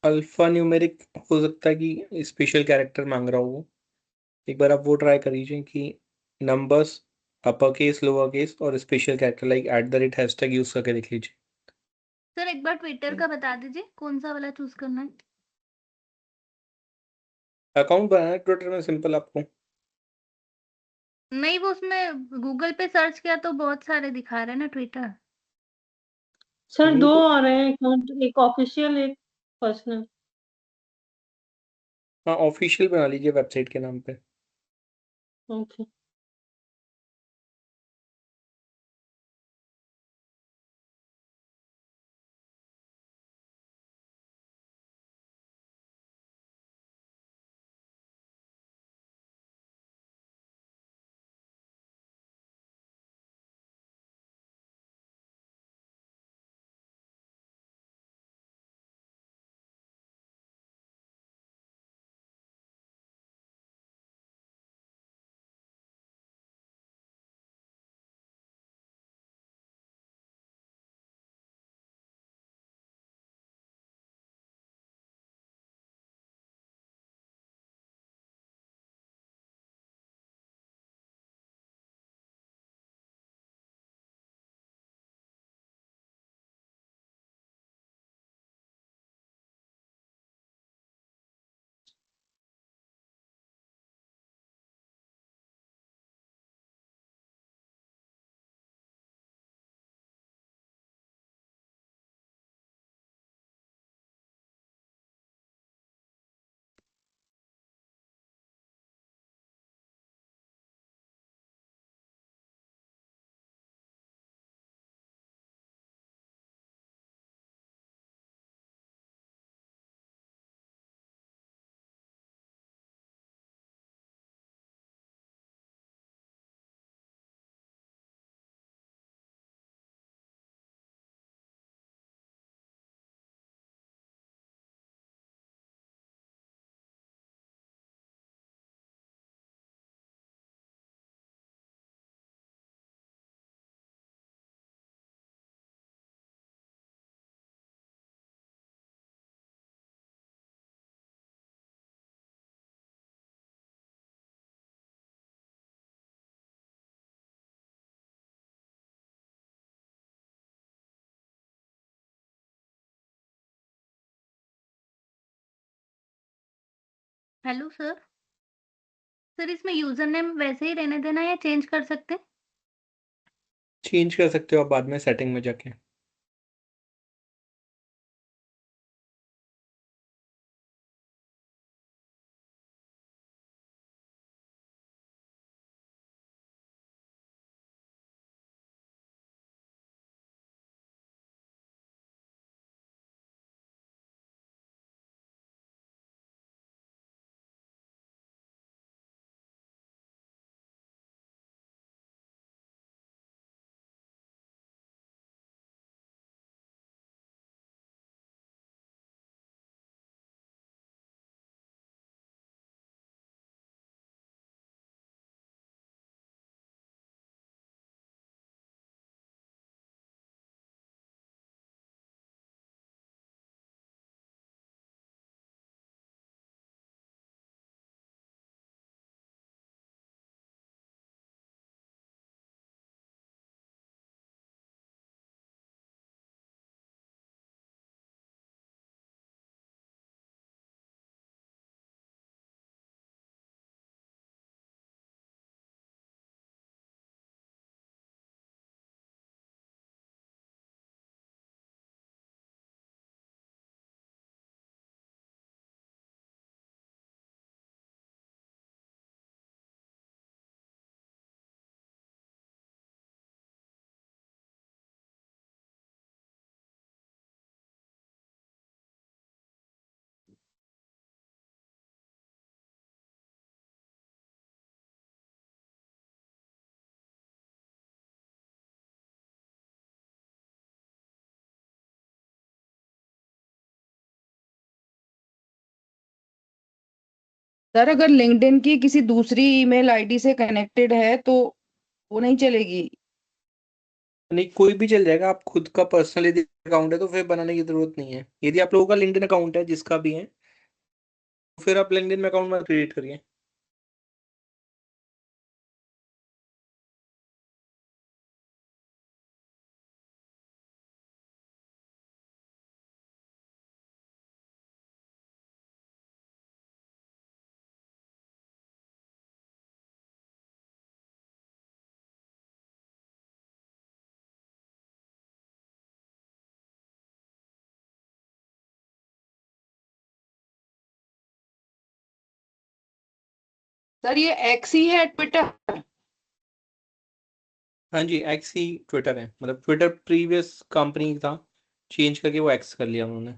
Alpha numeric हो सकता है कि स्पेशल कैरेक्टर मांग रहा हो वो। एक बार आप वो ट्राई कर लीजिए कि numbers, upper case, lower case और स्पेशल कैरेक्टर लाइक @ यूज करके देख लीजिए। सर एक बार ट्विटर का बता दीजिए कौन सा वाला चूज करना है। अकाउंट बनाना है ट्विटर में, सिंपल आपको। नहीं वो उसमें गूगल पे सर्च किया तो बहुत सारे दिखा रहे हैं ना ट्विटर। सर नहीं दो तो आ रहे हैं अकाउंट, एक ऑफिशियल एक पर्सनल। हाँ, ऑफिशियल बना लीजिए वेबसाइट के नाम पे। ओके। Hello sir. सर इसमें यूजर नेम वैसे ही रहने देना या चेंज कर सकते हैं? चेंज कर सकते हो आप बाद में सेटिंग में जाके। सर अगर लिंक्डइन की किसी दूसरी ईमेल आईडी से कनेक्टेड है तो वो नहीं चलेगी? नहीं, कोई भी चल जाएगा। आप खुद का पर्सनल यदि अकाउंट है तो फिर बनाने की जरूरत नहीं है। यदि आप लोगों का लिंक्डइन अकाउंट है, जिसका भी है, तो फिर आप लिंक्डइन में अकाउंट मत क्रिएट करिए। सर ये एक्स ही है ट्विटर? हाँ जी, एक्स ही ट्विटर है। मतलब ट्विटर प्रीवियस कंपनी था, चेंज करके वो एक्स कर लिया उन्होंने।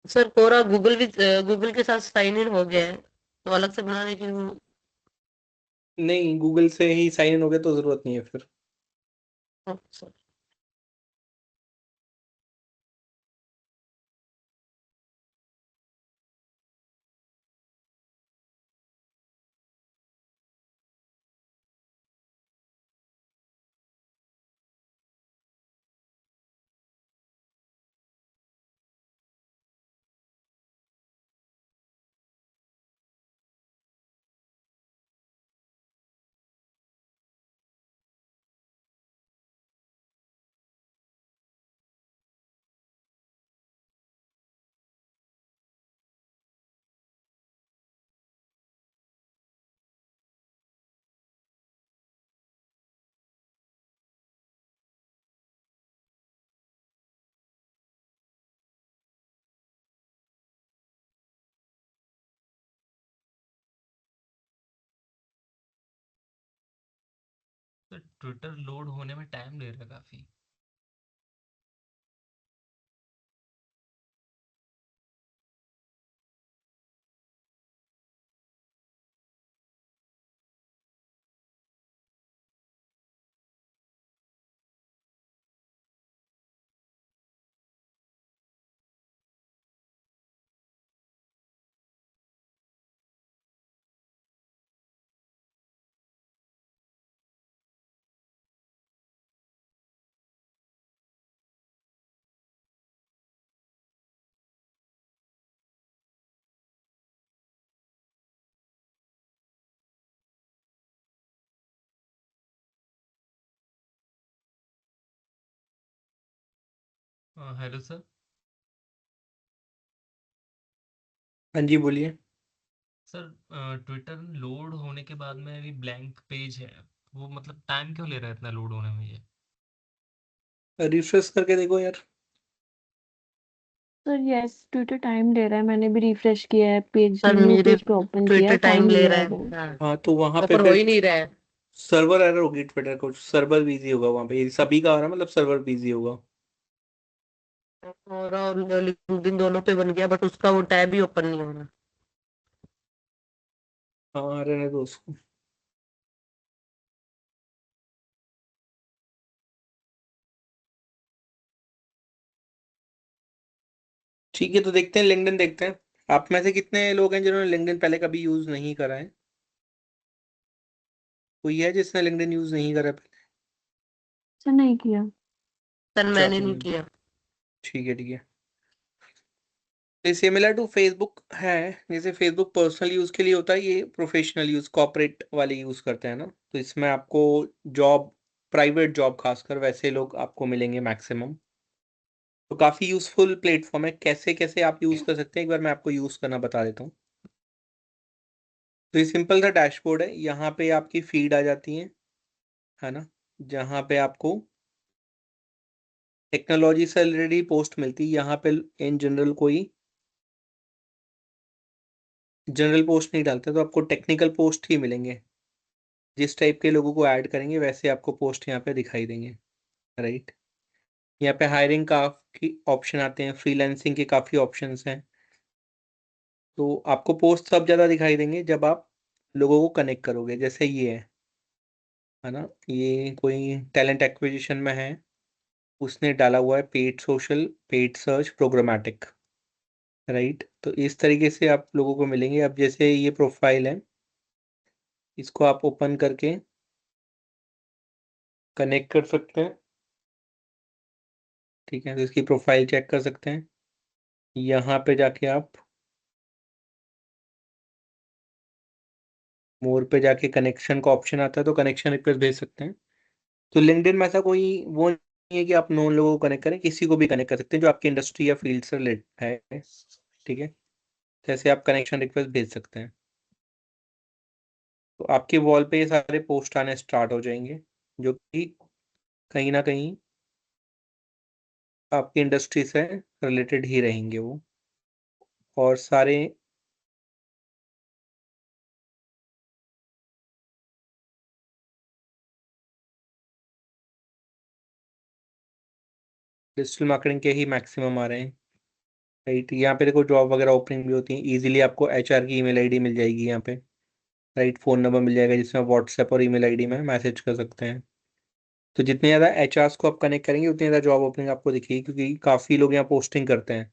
सर कोरा गूगल के साथ साइन इन हो गया है, तो अलग से बनाने की नहीं, गूगल से ही साइन इन हो गया तो जरूरत नहीं है फिर। सर। तो ट्विटर लोड होने में टाइम ले रहा है काफी। Hello sir. हाँ जी, बोलिए। सर ट्विटर लोड होने के बाद में अभी ब्लैंक पेज है, वो मतलब टाइम क्यों ले रहा है इतना लोड होने में ये? रिफ्रेश करके देखो यार। सर यस, ट्विटर टाइम ले रहा है। मैंने भी रिफ्रेश किया है, पेज सर न्यू मेरे पेज पे ओपन किया ट्विटर है, टाइम टाइम ले लिया रहा है है। वो। हाँ, हाँ, तो वहां पे ऊपर हो फिर ही नहीं रहा है। सर्वर एरर होगी। ट्विटर को सर्वर बिजी होगा वहां पे। ये सभी का आ रहा है, मतलब सर्वर बिजी होगा। और लिंक्डइन दोनों पे बन गया, बट उसका वो टैब ही ओपन नहीं हो रहा। हाँ रहने दो उसको। ठीक है, तो देखते हैं लिंक्डइन देखते हैं। आप में से कितने लोग हैं जिन्होंने लिंक्डइन पहले कभी यूज नहीं करा है? कोई है जिसने लिंक्डइन यूज नहीं करा पहले? सर नहीं किया। सर अच्छा, मैंने नहीं किया। ठीक है ठीक है। ये सिमिलर टू फेसबुक है। जैसे फेसबुक पर्सनल यूज के लिए होता है, ये प्रोफेशनल यूज कॉर्पोरेट वाले यूज करते हैं ना। तो इसमें आपको जॉब, प्राइवेट जॉब खासकर वैसे लोग आपको मिलेंगे मैक्सिमम। तो काफी यूजफुल प्लेटफॉर्म है। कैसे कैसे आप यूज कर सकते हैं, एक बार मैं आपको यूज करना बता देता हूँ। तो ये सिंपल सा डैशबोर्ड है। यहाँ पे आपकी फीड आ जाती है ना, जहाँ पे आपको टेक्नोलॉजी से रिलेटेड पोस्ट मिलती है। यहाँ पे इन जनरल कोई जनरल पोस्ट नहीं डालते, तो आपको टेक्निकल पोस्ट ही मिलेंगे। जिस टाइप के लोगों को ऐड करेंगे वैसे आपको पोस्ट यहाँ पे दिखाई देंगे, राइट। यहाँ पे हायरिंग का की ऑप्शन आते हैं, फ्रीलांसिंग के काफ़ी ऑप्शंस हैं। तो आपको पोस्ट सब ज़्यादा दिखाई देंगे जब आप लोगों को कनेक्ट करोगे। जैसे ये है ना, ये कोई टैलेंट एक्विजिशन में है, उसने डाला हुआ है paid social, paid search, programmatic, right. तो इस तरीके से आप लोगों को मिलेंगे। अब जैसे ये प्रोफाइल है, इसको आप ओपन करके कनेक्ट कर सकते हैं, ठीक है। तो इसकी प्रोफाइल चेक कर सकते हैं। यहाँ पे जाके आप मोर पे जाके कनेक्शन का ऑप्शन आता है, तो कनेक्शन रिक्वेस्ट भेज सकते हैं। तो लिंक्डइन में ऐसा कोई वो नहीं है कि आप नॉन लोगों को कनेक्ट करें, किसी को भी कनेक्ट कर सकते हैं जो आपकी इंडस्ट्री या फील्ड से रिलेटेड है, ठीक है। जैसे आप कनेक्शन रिक्वेस्ट भेज सकते हैं, तो आपके वॉल पे ये सारे पोस्ट आने स्टार्ट हो जाएंगे, जो कि कहीं ना कहीं आपकी इंडस्ट्री से रिलेटेड ही रहेंगे वो। और सारे डिजिटल मार्केटिंग के ही मैक्सिमम आ रहे हैं, राइट। यहाँ पे देखो जॉब वगैरह ओपनिंग भी होती है। इजीली आपको एचआर की ईमेल आईडी मिल जाएगी यहाँ पे, राइट। फ़ोन नंबर मिल जाएगा जिसमें व्हाट्सएप और ईमेल आईडी में मैसेज कर सकते हैं। तो जितने ज़्यादा एचआर्स को आप कनेक्ट करेंगे उतनी ज़्यादा जॉब ओपनिंग आपको दिखेगी, क्योंकि काफ़ी लोग यहाँ पोस्टिंग करते हैं।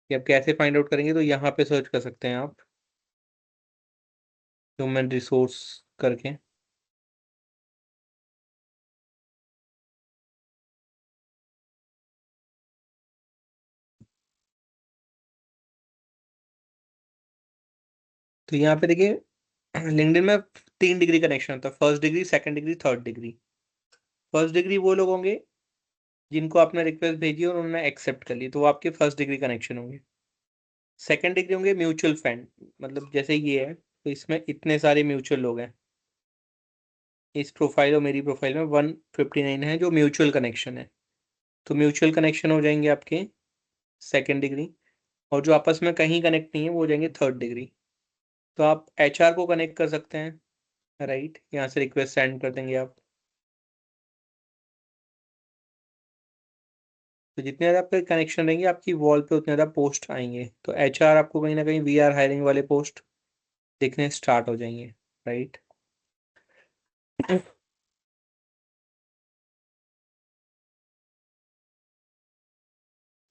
कि आप कैसे फाइंड आउट करेंगे, तो यहाँ पे सर्च कर सकते हैं आप ह्यूमन रिसोर्स करके। तो यहाँ पे देखिए लिंक्डइन में 3 डिग्री कनेक्शन होता है, first degree, second degree, third degree. First degree वो लोग होंगे जिनको आपने रिक्वेस्ट भेजी और उन्होंने एक्सेप्ट कर ली, तो वो आपके फर्स्ट डिग्री कनेक्शन होंगे। सेकंड डिग्री होंगे म्यूचुअल फ्रेंड, मतलब जैसे ये है, तो इसमें इतने सारे म्यूचुअल लोग हैं। इस प्रोफाइल और मेरी प्रोफाइल में 159 है जो म्यूचुअल कनेक्शन है, तो म्यूचुअल कनेक्शन हो जाएंगे आपके सेकंड डिग्री। और जो आपस में कहीं कनेक्ट नहीं है वो हो जाएंगे थर्ड डिग्री। तो आप एचआर को कनेक्ट कर सकते हैं, राइट। यहाँ से रिक्वेस्ट सेंड कर देंगे आप। तो जितने ज़्यादा आपके कनेक्शन रहेंगे आपकी वॉल पे उतने ज़्यादा पोस्ट आएंगे। तो एचआर आपको कहीं ना कहीं वी आर हायरिंग वाले पोस्ट दिखने स्टार्ट हो जाएंगे, राइट।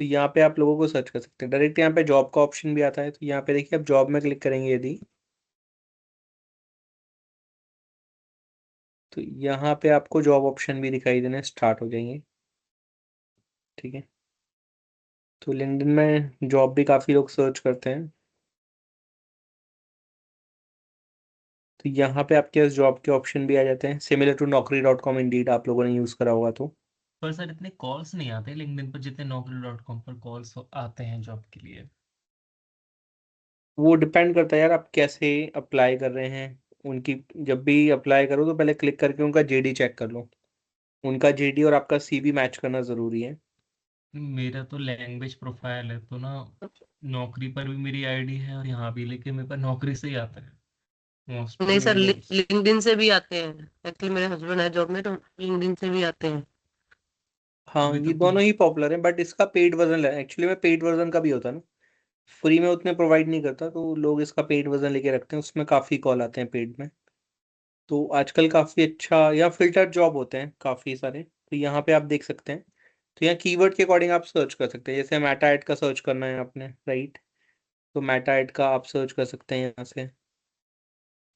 तो यहाँ पे आप लोगों को सर्च कर सकते हैं डायरेक्ट। यहाँ पे जॉब का ऑप्शन भी आता है, तो यहाँ पे देखिए आप जॉब में क्लिक करेंगे यदि, तो यहाँ पे आपको जॉब ऑप्शन भी दिखाई देने स्टार्ट हो जाएंगे, ठीक है। तो लिंक्डइन में जॉब भी काफ़ी लोग सर्च करते हैं। तो यहाँ पे आपके पास जॉब के ऑप्शन भी आ जाते हैं, सिमिलर टू naukri.com, इंडीड आप लोगों ने यूज़ करा होगा तो। पर सर इतने कॉल्स नहीं आते लिंक्डइन पर जितने naukri.com पर कॉल्स आते हैं जॉब के लिए। वो डिपेंड करता है यार, आप कैसे अप्लाई कर रहे हैं। उनकी जब भी अप्लाई करो तो पहले क्लिक करके उनका जेडी चेक कर लो। उनका जेडी और आपका सीवी मैच करना ज़रूरी है। मेरा तो लैंग्वेज प्रोफाइल है तो ना, नौकरी पर भी मेरी आईडी है और यहाँ भी, लेकिन मेरे पास नौकरी से ही आता है नहीं मोस्टली सर, वो। लिंक्डइन से भी आते हैं। एक्चुअली मेरे हस्बैंड है जॉब में, तो लिंक्डइन से भी आते हैं। हाँ, अभी ये तो कुछ दोनों ही पॉपुलर हैं, बट इसका पेड वर्जन है। एक्चुअली में पेड वर्जन का भी होता है ना, फ्री में उतने प्रोवाइड नहीं करता, तो लोग इसका पेड वर्जन लेके रखते हैं, उसमें काफ़ी कॉल आते हैं पेड में। तो आजकल काफ़ी अच्छा, या फिल्टर्ड जॉब होते हैं काफ़ी सारे, तो यहाँ पे आप देख सकते हैं। तो यहाँ कीवर्ड के अकॉर्डिंग आप सर्च कर सकते हैं, जैसे मेटा एड का सर्च करना है आपने, राइट, तो मेटा एड का आप सर्च कर सकते हैं यहाँ से।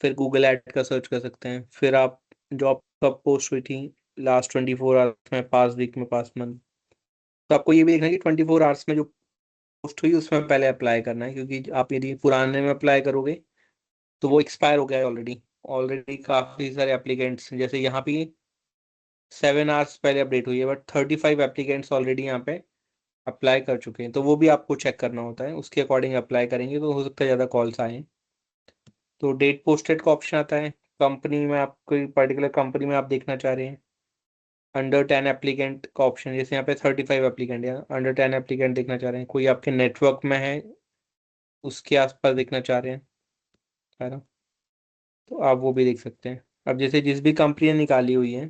फिर गूगल एड का सर्च कर सकते हैं। फिर आप जॉब कब पोस्ट हुई थी, लास्ट 24 आवर्स में, पास वीक में, पास मंथ, तो आपको ये भी देखना है कि 24 आवर्स में जो पोस्ट हुई उसमें पहले अप्लाई करना है, क्योंकि आप यदि पुराने में अप्लाई करोगे तो वो एक्सपायर हो गया है ऑलरेडी। ऑलरेडी काफ़ी सारे एप्लीकेंट्स, जैसे यहाँ पे 7 आवर्स पहले अपडेट हुई है, बट 35 एप्लीकेंट्स ऑलरेडी यहाँ पे अप्लाई कर चुके हैं, तो वो भी आपको चेक करना होता है, उसके अकॉर्डिंग अप्लाई करेंगे तो हो सकता है ज़्यादा कॉल्स आए। तो डेट पोस्टेड का ऑप्शन आता है, कंपनी में आप कोई पर्टिकुलर कंपनी में आप देखना चाह रहे हैं, अंडर 10 एप्लीकेंट का ऑप्शन, जैसे यहाँ पे 35 एप्लीकेंट या अंडर 10 एप्लीकेंट देखना चाह रहे हैं, कोई आपके नेटवर्क में है उसके आसपास देखना चाह रहे हैं, है ना, तो आप वो भी देख सकते हैं। अब जैसे जिस भी कंपनी ने निकाली हुई है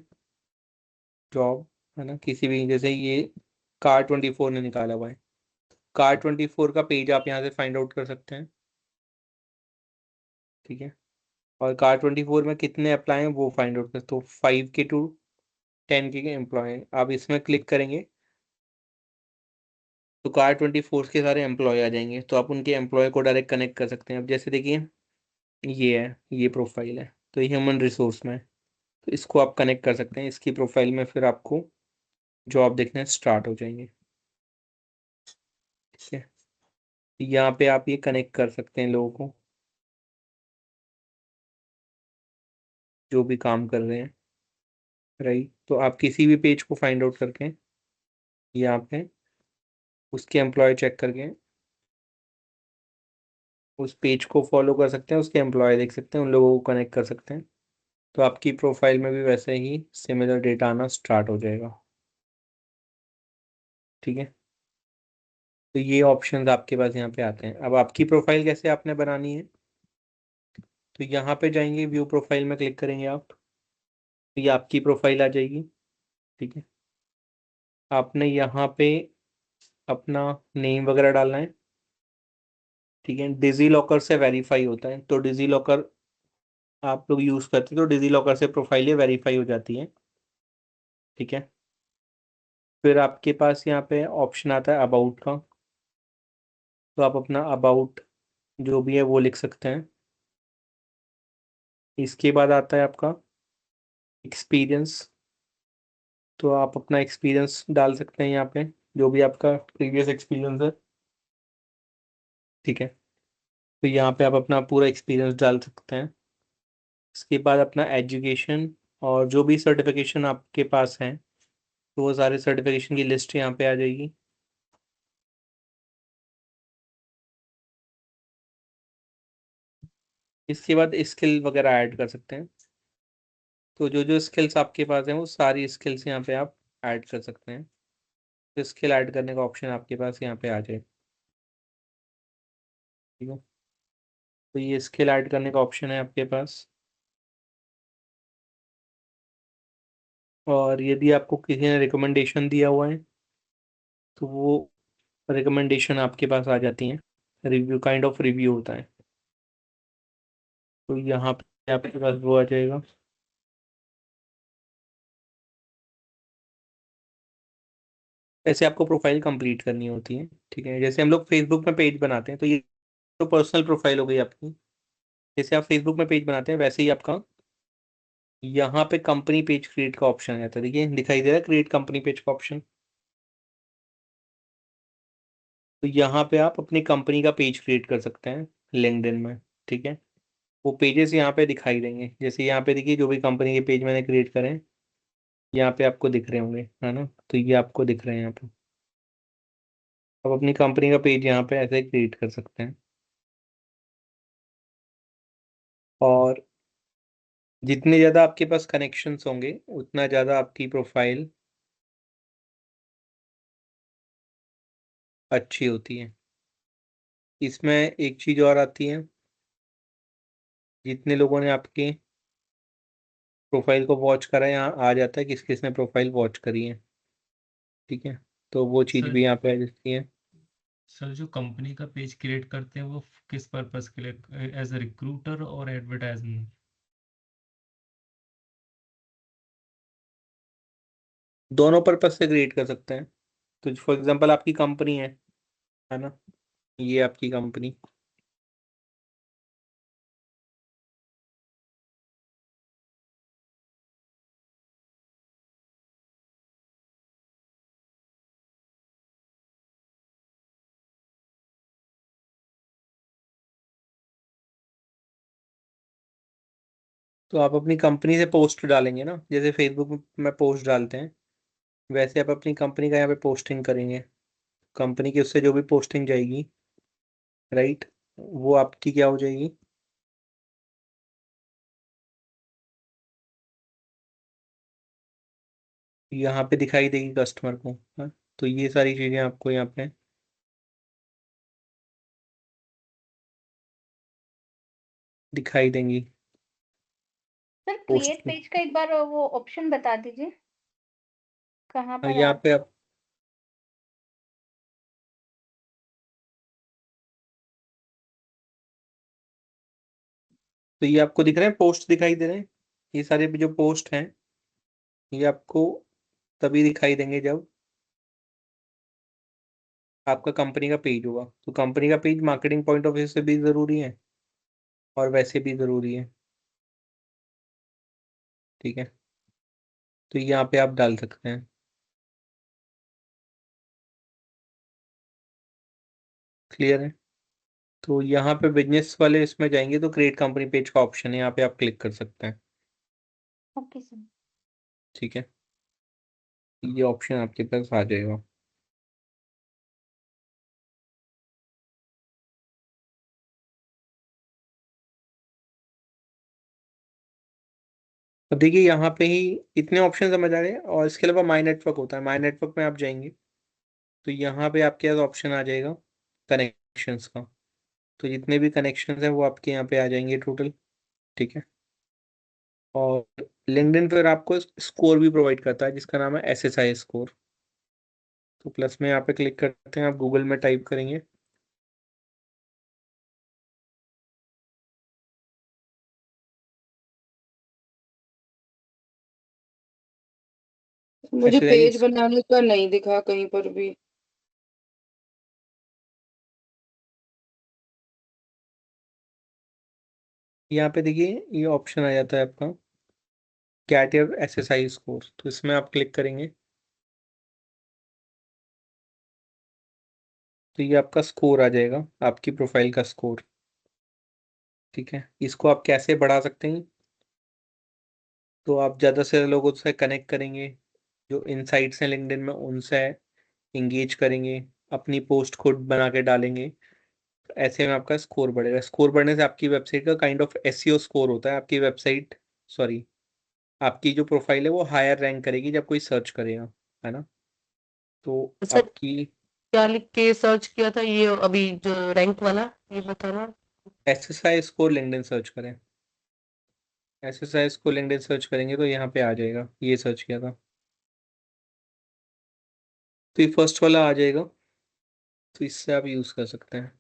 जॉब, है ना, किसी भी, जैसे ये कार24 ने निकाला हुआ है, कार24 का पेज आप यहाँ से फाइंड आउट कर सकते हैं, ठीक है। और कार24 में कितने अप्लाई हैं वो फाइंड आउट कर, तो 5K to 10K के एम्प्लॉय हैं, आप इसमें क्लिक करेंगे तो कार24 के सारे एम्प्लॉय आ जाएंगे, तो आप उनके एम्प्लॉय को डायरेक्ट कनेक्ट कर सकते हैं। अब जैसे देखिए ये है, ये प्रोफाइल है, तो ये ह्यूमन रिसोर्स में है, तो इसको आप कनेक्ट कर सकते हैं इसकी प्रोफाइल में, फिर आपको जॉब देखने स्टार्ट हो जाएंगे, ठीक है। यहाँ पे आप ये कनेक्ट कर सकते हैं लोगों को जो भी काम कर रहे हैं, राइट, तो आप किसी भी पेज को फाइंड आउट करके यहाँ पे उसके एम्प्लॉय चेक करके उस पेज को फॉलो कर सकते हैं, उसके एम्प्लॉय देख सकते हैं, उन लोगों को कनेक्ट कर सकते हैं, तो आपकी प्रोफाइल में भी वैसे ही सिमिलर डेटा आना स्टार्ट हो जाएगा, ठीक है। तो ये ऑप्शंस आपके पास यहाँ पे आते हैं। अब आपकी प्रोफाइल कैसे आपने बनानी है, तो यहाँ पे जाएंगे, व्यू प्रोफाइल में क्लिक करेंगे आप, तो ये आपकी प्रोफाइल आ जाएगी, ठीक है। आपने यहाँ पे अपना नेम वगैरह डालना है, ठीक है। डिजी लॉकर से वेरीफाई होता है, तो डिजी लॉकर आप लोग यूज़ करते हैं, तो डिजी लॉकर से प्रोफाइल ये वेरीफाई हो जाती है, ठीक है। फिर आपके पास यहाँ पे ऑप्शन आता है अबाउट का, तो आप अपना अबाउट जो भी है वो लिख सकते हैं। इसके बाद आता है आपका एक्सपीरियंस, तो आप अपना एक्सपीरियंस डाल सकते हैं यहाँ पे, जो भी आपका प्रीवियस एक्सपीरियंस है, ठीक है। तो यहाँ पे आप अपना पूरा एक्सपीरियंस डाल सकते हैं। इसके बाद अपना एजुकेशन और जो भी सर्टिफिकेशन आपके पास है, तो वो सारे सर्टिफिकेशन की लिस्ट यहाँ पे आ जाएगी। इसके बाद स्किल वगैरह ऐड कर सकते हैं, तो जो जो स्किल्स आपके पास हैं वो सारी स्किल्स यहाँ पे आप ऐड कर सकते हैं, तो स्किल ऐड करने का ऑप्शन आपके पास यहाँ पे आ जाए, ठीक है। तो ये स्किल ऐड करने का ऑप्शन है आपके पास। और यदि आपको किसी ने रिकमेंडेशन दिया हुआ है तो वो रिकमेंडेशन आपके पास आ जाती हैं, रिव्यू, काइंड ऑफ रिव्यू होता है, तो यहाँ पे आपके पास वो आ जाएगा। ऐसे आपको प्रोफाइल कंप्लीट करनी होती है, ठीक है। जैसे हम लोग फेसबुक में पेज बनाते हैं, तो ये तो पर्सनल प्रोफाइल हो गई आपकी। जैसे आप फेसबुक में पेज बनाते हैं वैसे ही आपका यहाँ पे कंपनी पेज क्रिएट का ऑप्शन आ जाता है, देखिए दिखाई दे रहा है क्रिएट कंपनी पेज का ऑप्शन, तो यहाँ पे आप अपनी कंपनी का पेज क्रिएट कर सकते हैं लिंक्डइन में, ठीक है। वो पेजेस यहाँ पे दिखाई देंगे, जैसे यहाँ पे देखिए जो भी कंपनी के पेज मैंने क्रिएट करे हैं यहाँ पे आपको दिख रहे होंगे, है ना, तो ये आपको दिख रहे हैं यहाँ पे। आप अपनी कंपनी का पेज यहाँ पे ऐसे क्रिएट कर सकते हैं, और जितने ज़्यादा आपके पास कनेक्शंस होंगे उतना ज़्यादा आपकी प्रोफाइल अच्छी होती है। इसमें एक चीज़ और आती है, जितने लोगों ने आपकी प्रोफाइल को वॉच करा है यहाँ आ जाता है किस किसने प्रोफाइल वॉच करी है, ठीक है, तो वो चीज़ सर भी यहाँ पे आ जाती है। सर जो कंपनी का पेज क्रिएट करते हैं वो किस पर्पस के लिए, एज अ रिक्रूटर और एडवर्टाइजमेंट? दोनों पर्पज से क्रिएट कर सकते हैं। तो फॉर एग्जांपल आपकी कंपनी है ना, ये आपकी कंपनी, तो आप अपनी कंपनी से पोस्ट डालेंगे ना, जैसे फेसबुक में पोस्ट डालते हैं, वैसे आप अपनी कंपनी का यहाँ पे पोस्टिंग करेंगे। कंपनी की उससे जो भी पोस्टिंग जाएगी, राइट, वो आपकी क्या हो जाएगी, यहाँ पे दिखाई देगी कस्टमर को। हाँ, तो ये सारी चीजें आपको यहाँ पे दिखाई देंगी सर पोस्ट क्रिएट में। पेज का एक बार वो ऑप्शन बता दीजिए, कहाँ पर है यहाँ आप? पे आप तो ये आपको दिख रहे हैं, पोस्ट दिखाई दे रहे हैं, ये सारे भी जो पोस्ट हैं ये आपको तभी दिखाई देंगे जब आपका कंपनी का पेज होगा। तो कंपनी का page marketing point of view से भी जरूरी है और वैसे भी जरूरी है, ठीक है। तो यहाँ पे आप डाल सकते हैं, क्लियर है। तो यहाँ पे बिजनेस वाले इसमें जाएंगे तो क्रिएट कंपनी पेज का ऑप्शन है, यहाँ पे आप क्लिक कर सकते हैं, ओके सर। ठीक है। ये ऑप्शन आपके पास आ जाएगा। अब देखिए यहाँ पे ही इतने ऑप्शन समझ आ रहे हैं, और इसके अलावा माई नेटवर्क होता है। माई नेटवर्क में आप जाएंगे तो यहाँ पे आपके पास ऑप्शन आ जाएगा कनेक्शंस का। तो जितने भी कनेक्शंस हैं वो आपके यहाँ पे आ जाएंगे टोटल, ठीक है। और लिंक्डइन पर आपको स्कोर भी प्रोवाइड करता है जिसका नाम है SSI स्कोर। तो प्लस में यहाँ पे क्लिक करते हैं, आप गूगल में टाइप करेंगे मुझे SSI। पेज बनाने का नहीं दिखा कहीं पर भी। यहाँ पे देखिए ये ऑप्शन आ जाता है आपका गेट योर SSI स्कोर, तो इसमें आप क्लिक करेंगे तो ये आपका स्कोर आ जाएगा, आपकी प्रोफाइल का स्कोर, ठीक है। इसको आप कैसे बढ़ा सकते हैं, तो आप ज़्यादा से ज़्यादा लोगों से कनेक्ट करेंगे, जो इनसाइट्स हैं लिंक्डइन में उनसे इंगेज करेंगे, अपनी पोस्ट खुद बना के डालेंगे, तो ऐसे में आपका स्कोर बढ़ेगा। स्कोर बढ़ने से आपकी वेबसाइट का काइंड ऑफ SEO स्कोर होता है, आपकी वेबसाइट, सॉरी, आपकी जो प्रोफाइल है वो हायर रैंक करेगी जब कोई सर्च करेगा, है ना। तो सर आपकी क्या लिख के सर्च किया था ये अभी जो रैंक वाला ये बता रहा? SSI स्कोर लिंक्डइन सर्च करें, SSI स्कोर लिंक्डइन सर्च करेंगे तो यहाँ पे आ जाएगा, ये सर्च किया था तो ये फर्स्ट वाला आ जाएगा, तो इससे आप यूज़ कर सकते हैं।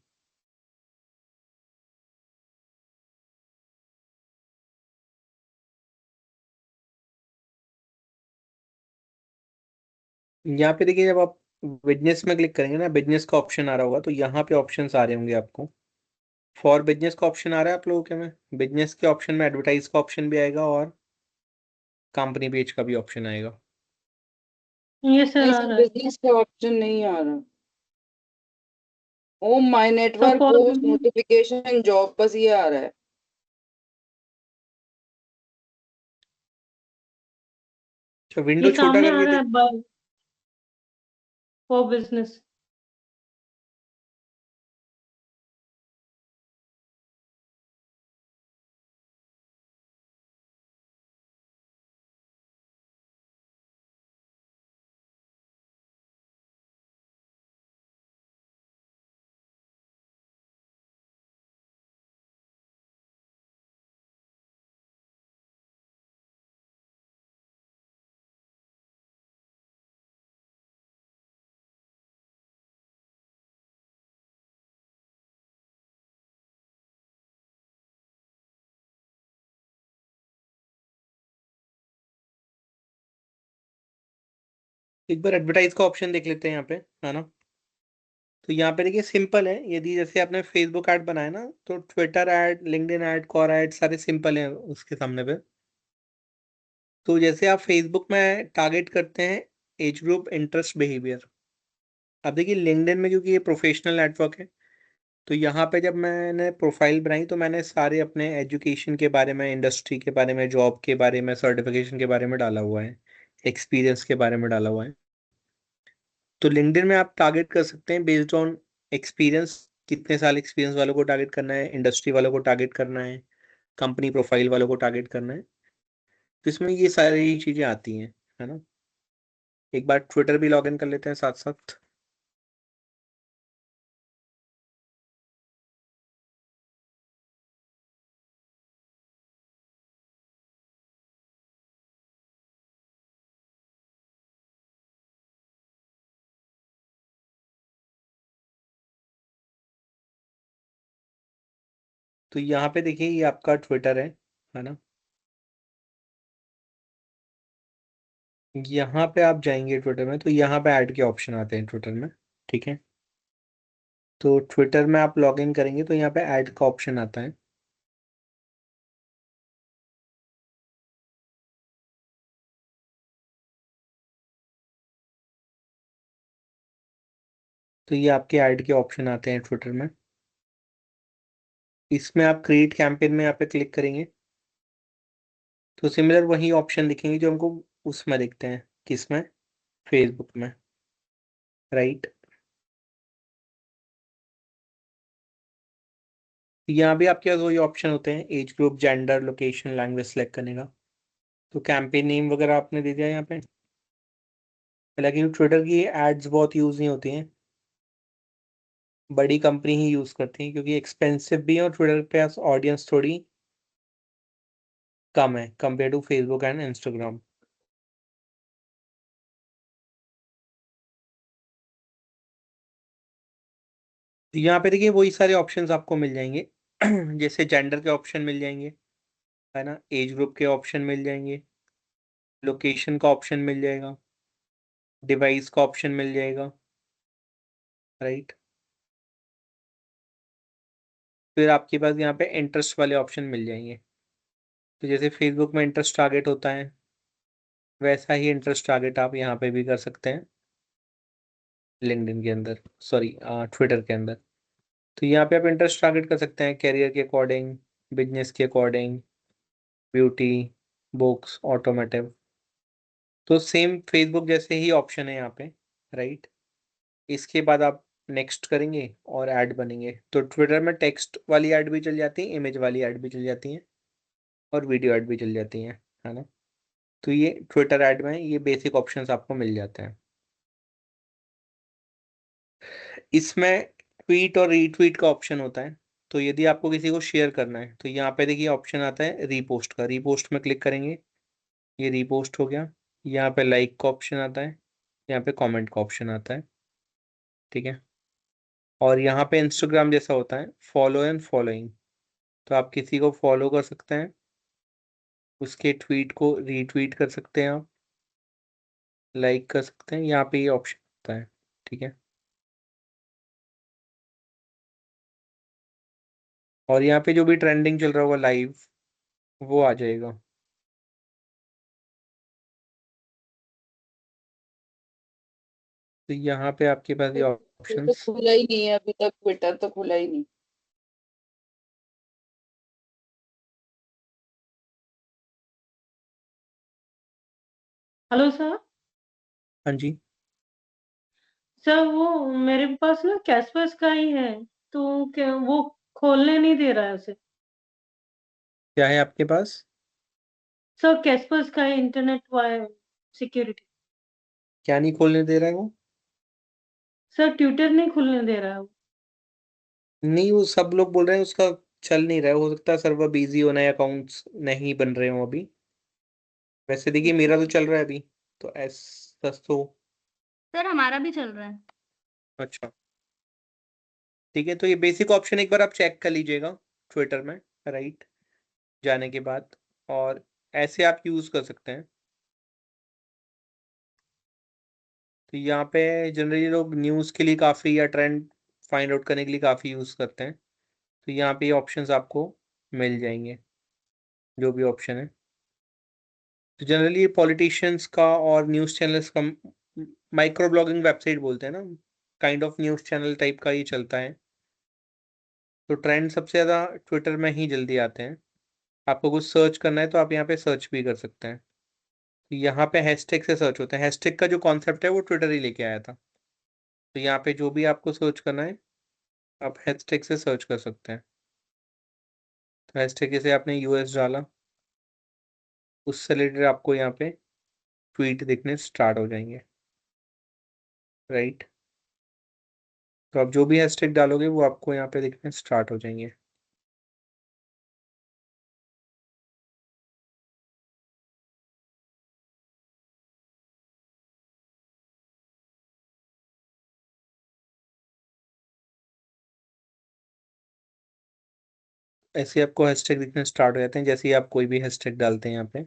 यहाँ पे देखिए जब आप बिजनेस में क्लिक करेंगे ना, बिजनेस का ऑप्शन आ रहा होगा, तो यहाँ पे ऑप्शंस आ रहे होंगे आपको। फॉर बिजनेस का ऑप्शन आ रहा है आप लोगों के में, बिजनेस के ऑप्शन में एडवर्टाइज का ऑप्शन भी आएगा और कंपनी पेज का भी ऑप्शन आएगा। ये सर नहीं आ सर, रहा है। बिजनेस का ऑप्शन नहीं आ रहा। ओ माय तो network for post notification job, बस ये आ रहा है। अच्छा, ये विंडो छोटा सामने आ करके रहा देख। है फॉर बिजनेस। एक बार एडवर्टाइज का ऑप्शन देख लेते हैं यहाँ पे, है ना। तो यहाँ पे देखिए सिंपल है, यदि जैसे आपने फेसबुक ऐड बनाया ना, तो Twitter add, LinkedIn add, Quora add सारे सिंपल हैं उसके सामने पे। तो जैसे आप फेसबुक में टारगेट करते हैं एज ग्रुप, इंटरेस्ट, बिहेवियर। अब देखिए लिंक्डइन में क्योंकि ये प्रोफेशनल नेटवर्क है, तो यहाँ पे जब मैंने प्रोफाइल बनाई तो मैंने सारे अपने एजुकेशन के बारे में, इंडस्ट्री के बारे में, जॉब के बारे में, सर्टिफिकेशन के बारे में डाला हुआ है, एक्सपीरियंस के बारे में डाला हुआ है। तो लिंक्डइन में आप टारगेट कर सकते हैं बेस्ड ऑन एक्सपीरियंस, कितने साल एक्सपीरियंस वालों को टारगेट करना है, इंडस्ट्री वालों को टारगेट करना है, कंपनी प्रोफाइल वालों को टारगेट करना है। तो इसमें ये सारी चीज़ें आती हैं, है ना। एक बार ट्विटर भी लॉग इन कर लेते हैं साथ साथ। तो यहाँ पे देखिए ये आपका ट्विटर है ना। यहाँ पे आप जाएंगे ट्विटर में, तो यहाँ पे ऐड के ऑप्शन आते हैं ट्विटर में, ठीक है। तो ट्विटर में आप लॉग इन करेंगे तो यहाँ पे ऐड का ऑप्शन आता है। तो ये आपके ऐड के ऑप्शन आते हैं ट्विटर में। इसमें आप क्रिएट कैंपेन में यहाँ पे क्लिक करेंगे तो सिमिलर वही ऑप्शन दिखेंगे जो हमको उसमें दिखते हैं, किसमें, फेसबुक में, राइट। यहाँ भी आपके पास वही ऑप्शन होते हैं, age group, gender, location, language select करने का। तो कैंपेन नेम वगैरह आपने दे दिया यहाँ पे। हालांकि ट्विटर की एड्स बहुत यूज नहीं होती हैं, बड़ी कंपनी ही यूज करती हैं क्योंकि एक्सपेंसिव भी है और ट्विटर पे ऑडियंस थोड़ी कम है compare to Facebook and Instagram. यहाँ पे देखिए वही सारे ऑप्शंस आपको मिल जाएंगे जैसे जेंडर के ऑप्शन मिल जाएंगे, है ना, एज ग्रुप के ऑप्शन मिल जाएंगे, लोकेशन का ऑप्शन मिल जाएगा, डिवाइस का ऑप्शन मिल जाएगा, राइट। फिर आपके पास यहाँ पे इंटरेस्ट वाले ऑप्शन मिल जाएंगे। तो जैसे फेसबुक में इंटरेस्ट टारगेट होता है, वैसा ही इंटरेस्ट टारगेट आप यहाँ पे भी कर सकते हैं लिंक्डइन के अंदर, सॉरी ट्विटर के अंदर। तो यहाँ पे आप इंटरेस्ट टारगेट कर सकते हैं कैरियर के अकॉर्डिंग, बिजनेस के अकॉर्डिंग, ब्यूटी, बुक्स, ऑटोमेटिव। तो सेम फेसबुक जैसे ही ऑप्शन है यहाँ पे, राइट। इसके बाद आप नेक्स्ट करेंगे और ऐड बनेंगे। तो ट्विटर में टेक्स्ट वाली ऐड भी चल जाती है, इमेज वाली ऐड भी चल जाती है, और वीडियो ऐड भी चल जाती है, है ना। तो ये ट्विटर ऐड में ये बेसिक ऑप्शंस आपको मिल जाते हैं। इसमें ट्वीट और रीट्वीट का ऑप्शन होता है। तो यदि आपको किसी को शेयर करना है तो यहाँ पे देखिए ऑप्शन आता है रीपोस्ट का, रीपोस्ट में क्लिक करेंगे, ये रीपोस्ट हो गया। यहाँ पे लाइक का ऑप्शन आता है, यहाँ पे कमेंट का ऑप्शन आता है, ठीक है। और यहाँ पे इंस्टाग्राम जैसा होता है फॉलो एंड फॉलोइंग। तो आप किसी को फॉलो कर सकते हैं, उसके ट्वीट को रीट्वीट कर सकते हैं, आप लाइक कर सकते हैं, यहाँ पे ये ऑप्शन होता है, ठीक है। और यहाँ पे जो भी ट्रेंडिंग चल रहा होगा लाइव, वो आ जाएगा। तो यहाँ पे आपके पास ये तो ऑप्शंस। खुला ही नहीं है अभी तक, ट्विटर तो खुला ही नहीं। Hello sir. हाँ जी, सर वो मेरे पास ना कैशबैक का ही है, तो क्या वो खोलने नहीं दे रहा है उसे। क्या है आपके पास? सर कैशबैक का है, इंटरनेट वायर सिक्योरिटी। क्या नहीं खोलने दे रहा है वो? सर ट्विटर नहीं खुलने दे रहा है वो। नहीं, वो सब लोग बोल रहे हैं उसका चल नहीं रहा है, हो सकता है सर्वर बिजी होना है, अकाउंट्स नहीं बन रहे हो अभी। वैसे देखिए मेरा तो चल रहा है अभी, तो ऐसा तो। सर हमारा भी चल रहा है। अच्छा, ठीक है। तो ये बेसिक ऑप्शन एक बार आप चेक कर लीजिएगा ट्विटर में, राइट, जाने के बाद। और ऐसे आप यूज कर सकते हैं। तो यहाँ पे जनरली लोग न्यूज़ के लिए काफ़ी या ट्रेंड फाइंड आउट करने के लिए काफ़ी यूज़ करते हैं। तो यहाँ पे ये ऑप्शंस आपको मिल जाएंगे, जो भी ऑप्शन है। तो जनरली पॉलिटिशियंस का और न्यूज़ चैनल्स का माइक्रो ब्लॉगिंग वेबसाइट बोलते हैं ना, kind of news channel type का ही चलता है। तो ट्रेंड सबसे ज़्यादा ट्विटर में ही जल्दी आते हैं। आपको कुछ सर्च करना है तो आप यहाँ पे सर्च भी कर सकते हैं। तो यहाँ पे हैशटैग से सर्च होता है। हैशटैग का जो कॉन्सेप्ट है वो ट्विटर ही लेके आया था। तो यहाँ पे जो भी आपको सर्च करना है आप हैशटैग से सर्च कर सकते हैं। तो हैशटैग जैसे आपने यूएस डाला, उससे रिलेटेड आपको यहाँ पे ट्वीट दिखने स्टार्ट हो जाएंगे, राइट। तो आप जो भी हैशटैग डालोगे वो आपको यहाँ पे दिखने स्टार्ट हो जाएंगे। ऐसे आपको हैशटैग दिखने स्टार्ट हो जाते हैं जैसे ही आप कोई भी हैशटैग डालते हैं यहाँ पे,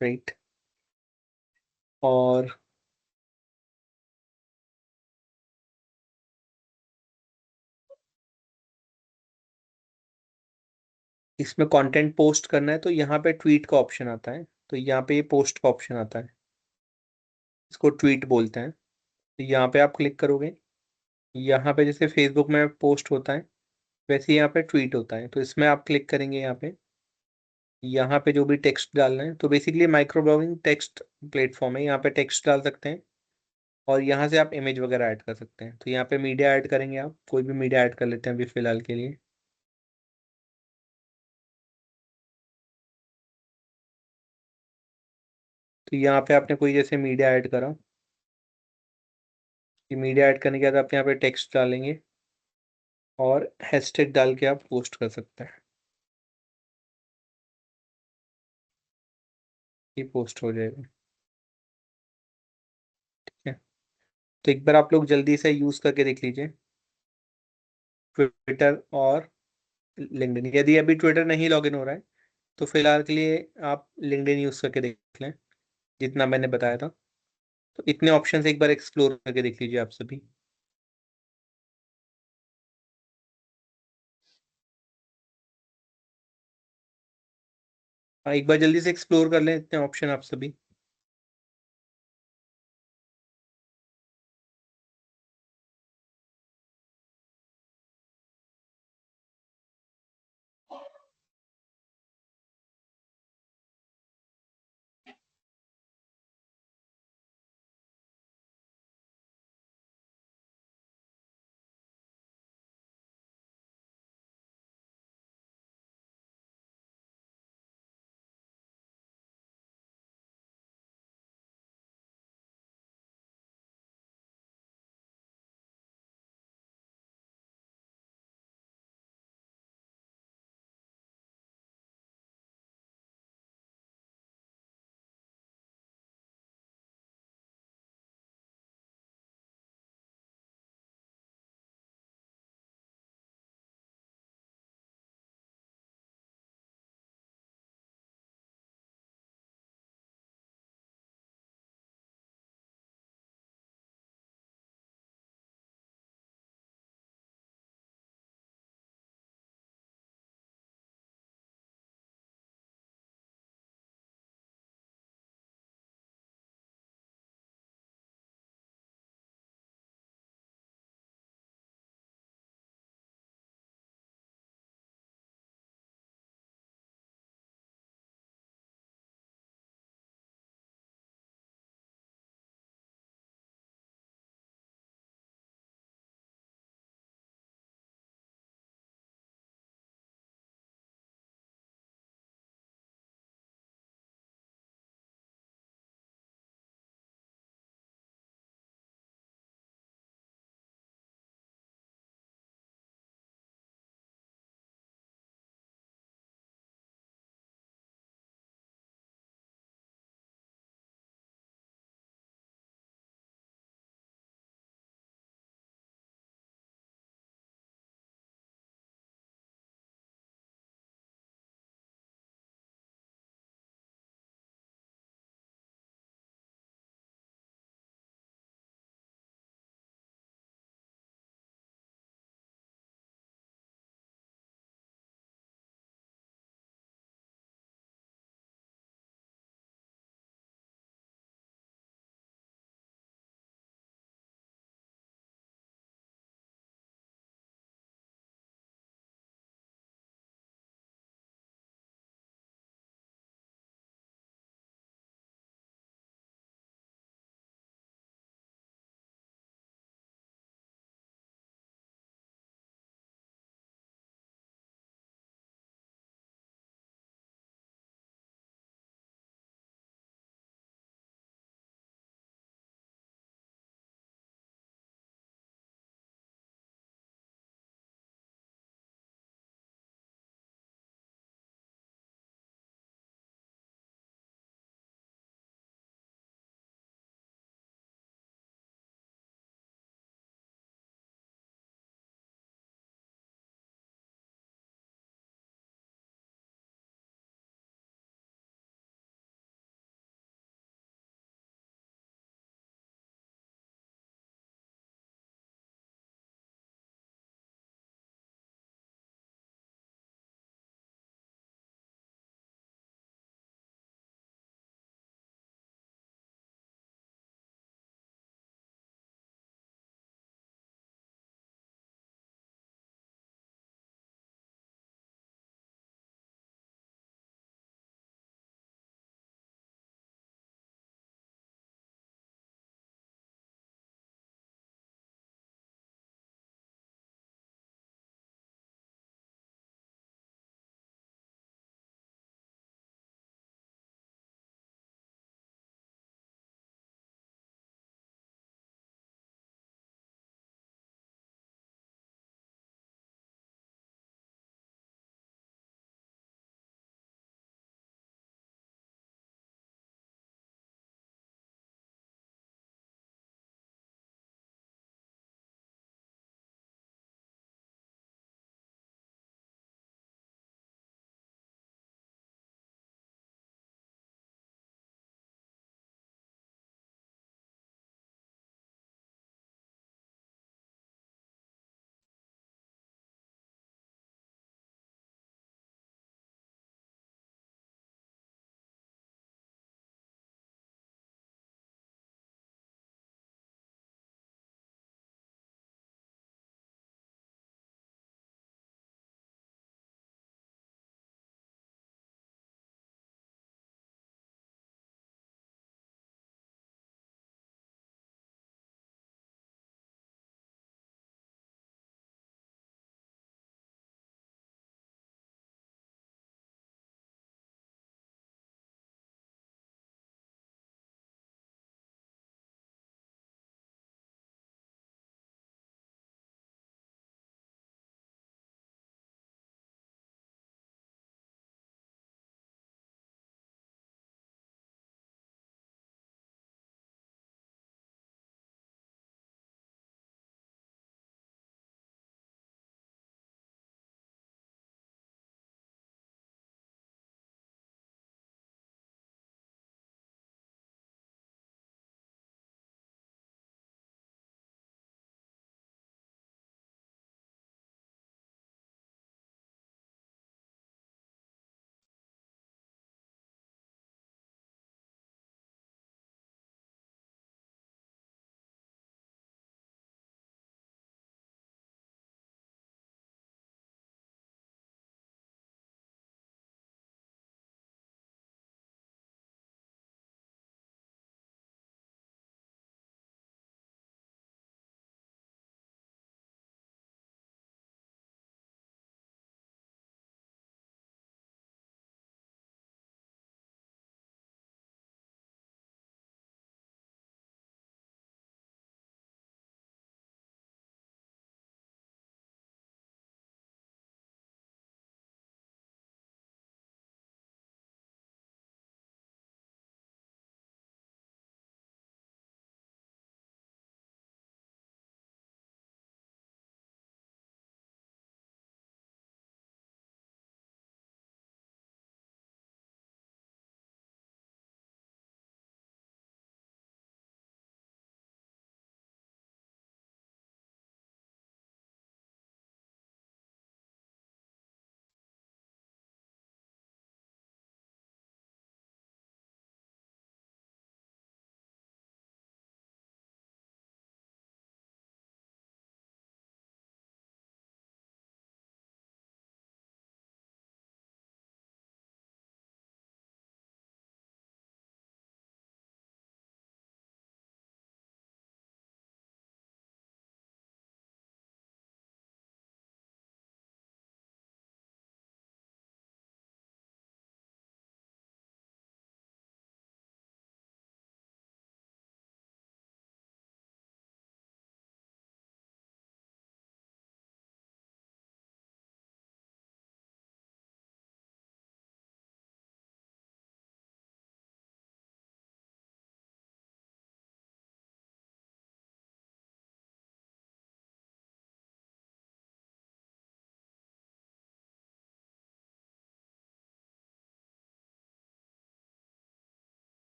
राइट। और इसमें कंटेंट पोस्ट करना है तो यहाँ पे ट्वीट का ऑप्शन आता है। तो यहाँ पे ये पोस्ट का ऑप्शन आता है, इसको ट्वीट बोलते हैं। तो यहाँ पे आप क्लिक करोगे, यहाँ पे जैसे फेसबुक में पोस्ट होता है वैसे ही यहाँ पे ट्वीट होता है। तो इसमें आप क्लिक करेंगे, यहाँ पे जो भी टेक्स्ट डालना है। तो basically micro blogging text platform है, यहाँ पे टेक्स्ट डाल सकते हैं और यहाँ से आप इमेज वगैरह ऐड कर सकते हैं। तो यहाँ पे मीडिया ऐड करेंगे, आप कोई भी मीडिया ऐड कर लेते हैं अभी फिलहाल के लिए। तो यहाँ पे आपने कोई जैसे मीडिया ऐड करा, ये मीडिया ऐड करने के बाद आप यहाँ पे टेक्स्ट डालेंगे और हैशटैग डाल के आप पोस्ट कर सकते हैं, ये पोस्ट हो जाएगा, ठीक है। तो एक बार आप लोग जल्दी से यूज़ करके देख लीजिए ट्विटर और लिंक्डइन। यदि अभी ट्विटर नहीं लॉगिन हो रहा है तो फिलहाल के लिए आप लिंक्डइन यूज़ करके देख लें, जितना मैंने बताया था। तो इतने ऑप्शंस एक बार एक्सप्लोर करके देख लीजिए आप सभी। हाँ, एक बार जल्दी से एक्सप्लोर कर लें इतने ऑप्शन आप सभी।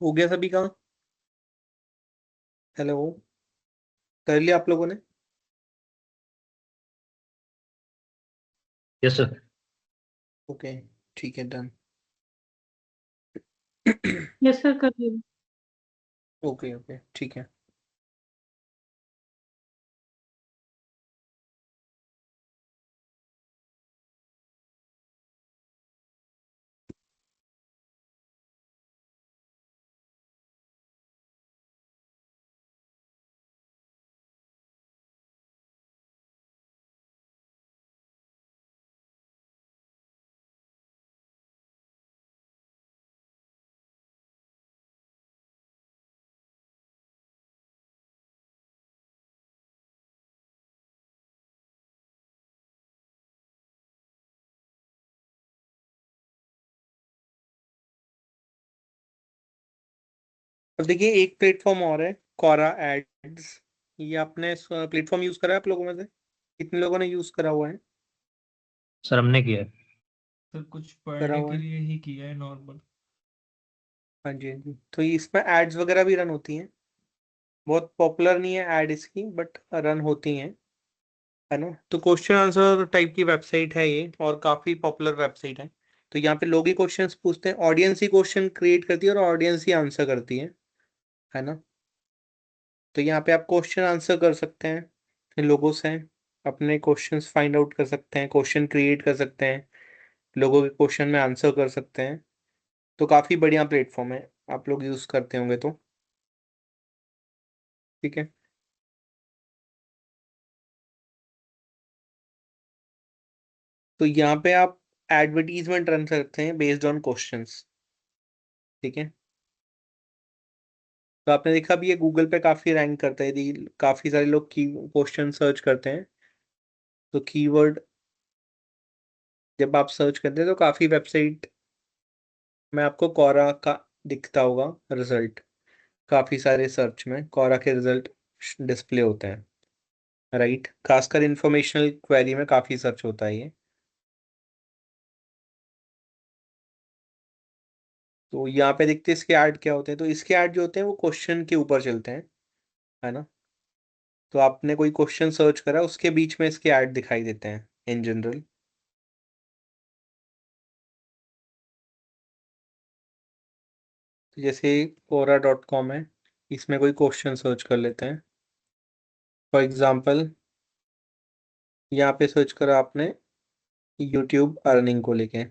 हो गया सभी का? हेलो, कर लिया आप लोगों ने? Yes sir. ओके, ठीक है, डन। यस सर, कर दिया। ओके ओके, ठीक है। अब देखिए, एक प्लेटफॉर्म और है, कोरा एड्स। ये आपने प्लेटफॉर्म यूज करा है आप लोगों में से? कितने लोगों ने यूज करा हुआ है? सर हमने किया है। सर कुछ पर करा डे हुआ के है। लिए ही किया है नॉर्मल। हाँ जी, हाँ जी। तो इसमें एड्स वगैरह भी रन होती हैं। बहुत पॉपुलर नहीं है एड इसकी, बट रन होती हैं, है ना। तो क्वेश्चन आंसर टाइप की वेबसाइट है ये, और काफी पॉपुलर वेबसाइट है। तो यहाँ पे लोग ही क्वेश्चंस पूछते हैं, ऑडियंस ही क्वेश्चन क्रिएट करती है और ऑडियंस ही आंसर करती है ना। तो यहाँ पे आप क्वेश्चन आंसर कर सकते हैं लोगों से, अपने क्वेश्चंस फाइंड आउट कर सकते हैं, क्वेश्चन क्रिएट कर सकते हैं, लोगों के क्वेश्चन में आंसर कर सकते हैं। तो काफी बढ़िया प्लेटफॉर्म है, आप लोग यूज करते होंगे तो। ठीक है। तो यहाँ पे आप एडवर्टीजमेंट रन सकते हैं बेस्ड ऑन क्वेश्चंस। ठीक है। तो आपने देखा भी, ये गूगल पे काफी रैंक करता है, यदि काफी सारे लोग की क्वेश्चन सर्च करते हैं तो कीवर्ड जब आप सर्च करते हैं तो काफी वेबसाइट में आपको कोरा का दिखता होगा रिजल्ट। काफी सारे सर्च में कोरा के रिजल्ट डिस्प्ले होते हैं, राइट। खासकर इंफॉर्मेशनल क्वेरी में काफी सर्च होता है ये। तो यहाँ पे देखते हैं इसके ऐड क्या होते हैं। तो इसके ऐड जो होते हैं वो क्वेश्चन के ऊपर चलते हैं, है ना। तो आपने कोई क्वेश्चन सर्च करा, उसके बीच में इसके ऐड दिखाई देते हैं इन जनरल। तो जैसे quora.com है, इसमें कोई क्वेश्चन सर्च कर लेते हैं। फॉर एग्जांपल यहाँ पे सर्च करा आपने यूट्यूब अर्निंग को लेके।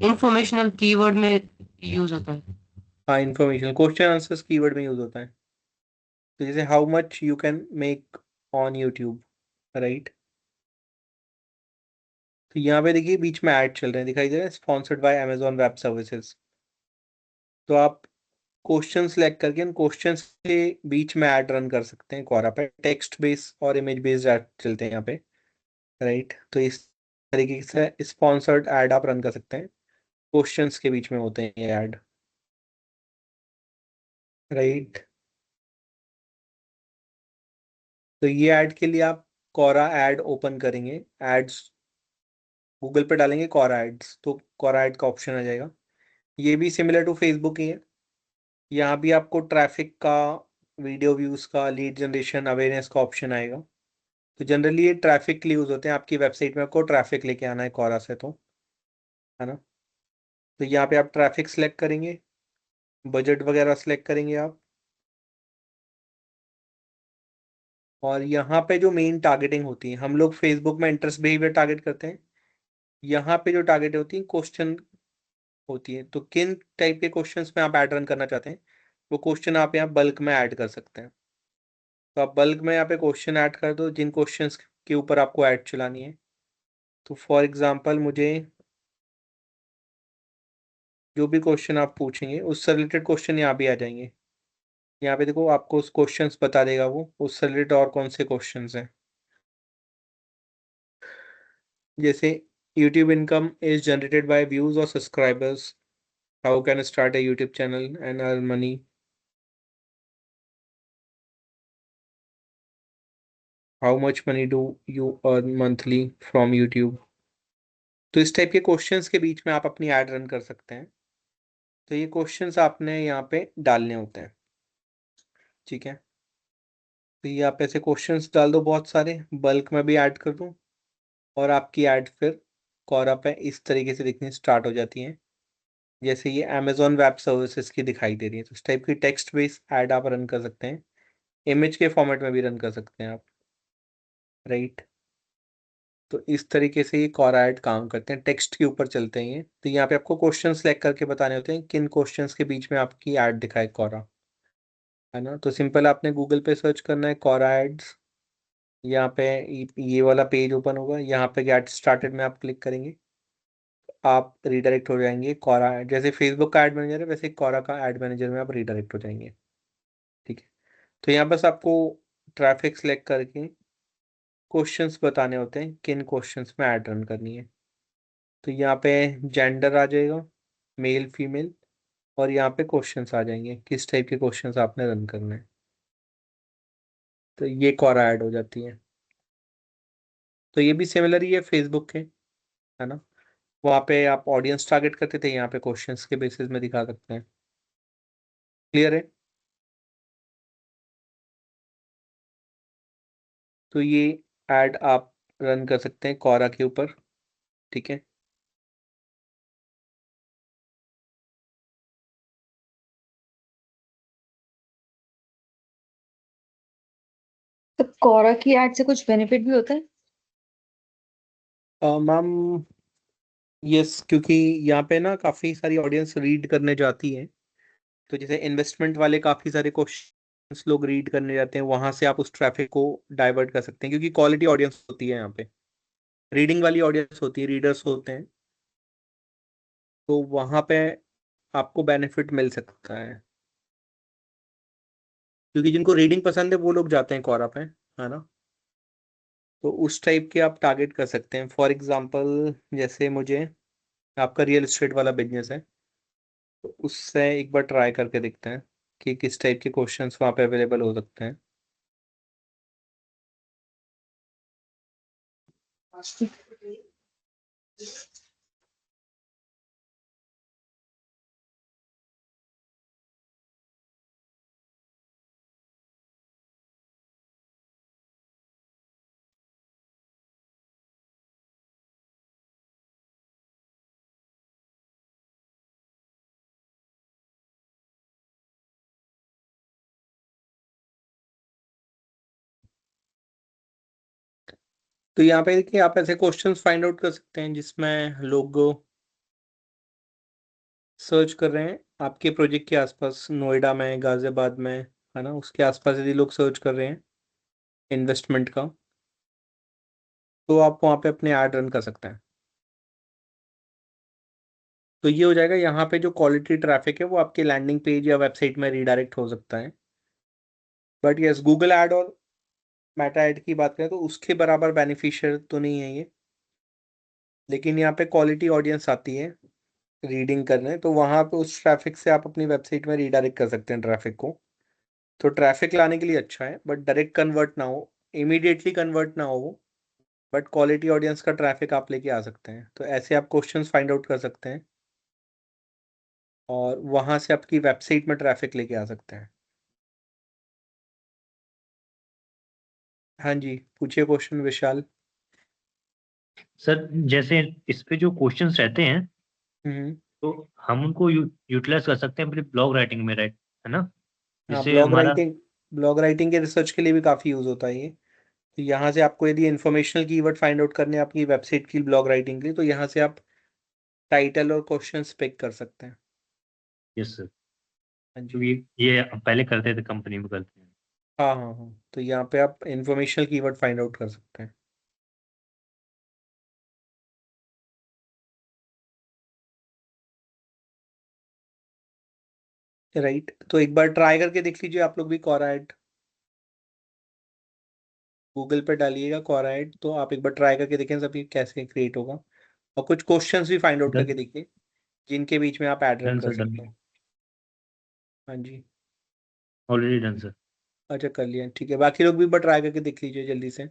इंफॉर्मेशनल कीवर्ड में यूज होता है। हाँ, इन्फॉर्मेशन क्वेश्चन आंसर्स कीवर्ड में यूज होता है। तो जैसे how much you can make on YouTube, right. तो यहाँ पे देखिए बीच में ऐड चल रहे हैं, दिखाई दे रहा है, sponsored by Amazon web services. तो आप क्वेश्चन सेलेक्ट करके उन क्वेश्चंस के बीच में ऐड रन कर सकते हैं। क्वारा पे टेक्स्ट बेस और इमेज बेस्ड ऐड चलते हैं यहाँ पे, राइट। तो इस तरीके से स्पॉन्सर्ड ऐड आप रन कर सकते हैं, क्वेश्चंस के बीच में होते हैं ये ऐड, राइट। तो ये ऐड के लिए आप कोरा ऐड ओपन करेंगे, एड्स गूगल पे डालेंगे कोरा एड्स, तो कोरा ऐड का ऑप्शन आ जाएगा। ये भी सिमिलर टू फेसबुक ही है। यहाँ भी आपको ट्रैफिक का, वीडियो व्यूज का, लीड जनरेशन, अवेयरनेस का ऑप्शन आएगा। तो जनरली ये ट्रैफिक के लिए यूज होते हैं, आपकी वेबसाइट में आपको ट्रैफिक लेके आना है कोरा से, तो है ना। तो यहाँ पे आप ट्रैफिक सेलेक्ट करेंगे, बजट वगैरह सेलेक्ट करेंगे आप, और यहाँ पे जो मेन टारगेटिंग होती है, हम लोग फेसबुक में इंटरेस्ट बिहेवियर टारगेट करते हैं। यहाँ पे जो टारगेट होती है क्वेश्चन होती है। तो किन टाइप के क्वेश्चंस में आप ऐड रन करना चाहते हैं, वो क्वेश्चन आप यहाँ बल्क में ऐड कर सकते हैं। तो आप बल्क में यहाँ पे क्वेश्चन ऐड कर दो जिन क्वेश्चंस के ऊपर आपको ऐड चलानी है। तो फॉर एग्जांपल मुझे जो भी क्वेश्चन आप पूछेंगे उससे रिलेटेड क्वेश्चन यहाँ भी आ जाएंगे। यहाँ पे देखो, आपको उस क्वेश्चंस बता देगा वो, उससे रिलेटेड और कौन से क्वेश्चंस हैं। जैसे YouTube income is generated by views और subscribers, how can start a YouTube channel and earn money, how much money do you earn monthly from YouTube. तो इस टाइप के क्वेश्चंस के बीच में आप अपनी ऐड रन कर सकते हैं। तो ये क्वेश्चंस आपने यहाँ पे डालने होते हैं, ठीक है। तो ये आप ऐसे क्वेश्चंस डाल दो बहुत सारे, बल्क में भी ऐड कर दूँ, और आपकी ऐड फिर Quora पे इस तरीके से दिखनी स्टार्ट हो जाती हैं, जैसे ये Amazon वेब सर्विसेज की दिखाई दे रही है। तो इस टाइप की टेक्स्ट बेस्ड ऐड आप रन कर सकते हैं, इमेज के फॉर्मेट में भी रन कर सकते हैं आप, राइट। तो इस तरीके से ये Quora ऐड काम करते हैं, टेक्स्ट के ऊपर चलते हैं ये। तो यहाँ पे आपको क्वेश्चन सेलेक्ट करके बताने होते हैं किन क्वेश्चंस के बीच में आपकी ऐड दिखाए Quora, है ना। तो सिंपल आपने गूगल पे सर्च करना है Quora एड्स, यहाँ पे ये वाला पेज ओपन होगा, यहाँ पे गेट स्टार्टेड में आप क्लिक करेंगे, आप रीडायरेक्ट हो जाएंगे Quora ऐड, जैसे फेसबुक का ऐड मैनेजर है वैसे Quora का ऐड मैनेजर में आप रीडायरेक्ट हो जाएंगे, ठीक है। तो यहाँ बस आपको ट्रैफिक सेलेक्ट करके क्वेश्चंस बताने होते हैं किन क्वेश्चंस में ऐड रन करनी है। तो यहाँ पे जेंडर आ जाएगा, मेल फीमेल, और यहाँ पे क्वेश्चंस आ जाएंगे किस टाइप के क्वेश्चंस आपने रन करने हैं। तो ये Quora ऐड हो जाती है। तो ये भी सिमिलर ही है फेसबुक के, है ना। वहाँ पे आप ऑडियंस टारगेट करते थे, यहाँ पे क्वेश्चंस के बेसिस में दिखा सकते हैं। क्लियर है। तो ये ऐड आप रन कर सकते हैं Quora के ऊपर, ठीक है। तो Quora की ऐड से कुछ बेनिफिट भी होता है? मैम यस, क्योंकि यहाँ पे ना काफ़ी सारी ऑडियंस रीड करने जाती है, तो जैसे इन्वेस्टमेंट वाले काफ़ी सारे क्वेश्चंस लोग रीड करने जाते हैं, वहां से आप उस ट्रैफिक को डाइवर्ट कर सकते हैं, क्योंकि क्वालिटी ऑडियंस होती है यहाँ पे, रीडिंग वाली ऑडियंस होती है, रीडर्स होते हैं, तो वहां पे आपको बेनिफिट मिल सकता है, क्योंकि जिनको रीडिंग पसंद है वो लोग जाते हैं Quora पे, है ना। तो उस टाइप के आप टारगेट कर सकते हैं। फॉर एग्जांपल जैसे मुझे, आपका रियल एस्टेट वाला बिजनेस है, तो उससे एक बार ट्राई करके देखते हैं कि किस टाइप के क्वेश्चंस वहाँ पे अवेलेबल हो सकते हैं। तो यहाँ पे देखिए आप ऐसे क्वेश्चंस फाइंड आउट कर सकते हैं जिसमें लोग सर्च कर रहे हैं आपके प्रोजेक्ट के आसपास, नोएडा में, गाजियाबाद में, है ना, उसके आसपास यदि लोग सर्च कर रहे हैं इन्वेस्टमेंट का, तो आप वहाँ पे अपने ऐड रन कर सकते हैं। तो ये हो जाएगा, यहाँ पे जो क्वालिटी ट्रैफिक है वो आपके लैंडिंग पेज या वेबसाइट में रीडायरेक्ट हो सकता है। बट यस, गूगल ऐड और मेटा ऐड की बात करें तो उसके बराबर बेनिफिशियल तो नहीं है ये, लेकिन यहाँ पे क्वालिटी ऑडियंस आती है रीडिंग करने, तो वहाँ पे उस ट्रैफिक से आप अपनी वेबसाइट में रीडायरेक्ट कर सकते हैं ट्रैफिक को। तो ट्रैफिक लाने के लिए अच्छा है, बट डायरेक्ट कन्वर्ट ना हो, इमीडिएटली कन्वर्ट ना हो वो, बट क्वालिटी ऑडियंस का ट्रैफिक आप लेके आ सकते हैं। तो ऐसे आप क्वेश्चंस फाइंड आउट कर सकते हैं और वहाँ से आपकी वेबसाइट में ट्रैफिक लेके आ सकते हैं। हाँ जी, पूछिए क्वेश्चन विशाल। सर जैसे इस पे जो क्वेश्चंस रहते हैं हम्म। तो हम उनको यूटिलाइज कर सकते हैं अपनी ब्लॉग राइटिंग में, राइट, है ना, हाँ, जिससे हमारा ब्लॉग राइटिंग के रिसर्च के लिए भी काफ़ी यूज़ होता है ये। तो यहाँ से आपको यदि इन्फॉर्मेशनल कीवर्ड फाइंड आउट करने हैं आपकी वेबसाइट की ब्लॉग राइटिंग के लिए, तो यहाँ से आप टाइटल और क्वेश्चंस पिक कर सकते हैं। यस सर, हाँ तो जी। ये हम पहले करते थे, कंपनी में करते हैं। हाँ हाँ हाँ, तो यहाँ पे आप इन्फॉर्मेशनल कीवर्ड फाइंड आउट कर सकते हैं। राइट, तो एक बार ट्राई करके देख लीजिए आप लोग भी Quora ऐड, गूगल पे डालिएगा Quora ऐड, तो आप एक बार ट्राई करके देखें सभी कैसे क्रिएट होगा, और कुछ क्वेश्चंस भी फाइंड आउट करके डन, देखिए जिनके बीच में आप ऐड रन डन कर सर, डन, सकते हैं। हाँ जी। Already done sir. अच्छा, कर लिया, ठीक है। बाकी लोग भी एक बार ट्राई करके देख लीजिए जल्दी से।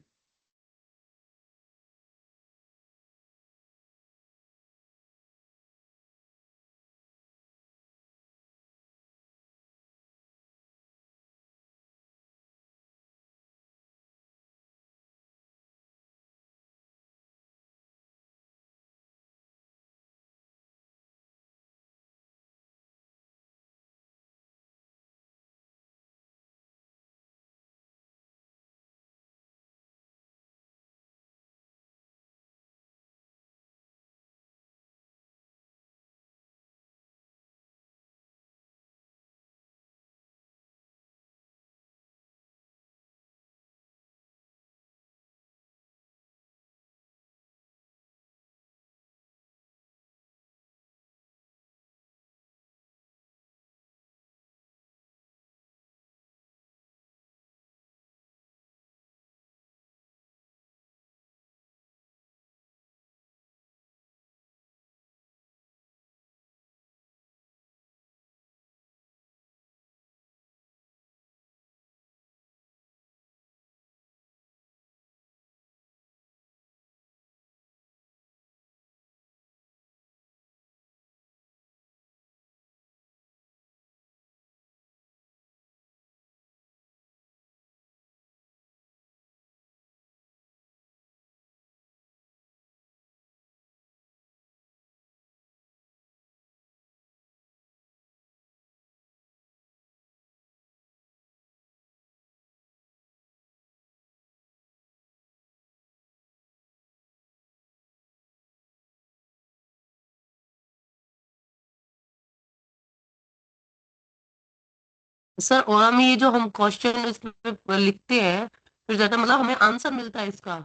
सर और हम ये जो हम क्वेश्चन इस पे लिखते हैं फिर ज्यादा मतलब हमें आंसर मिलता है इसका,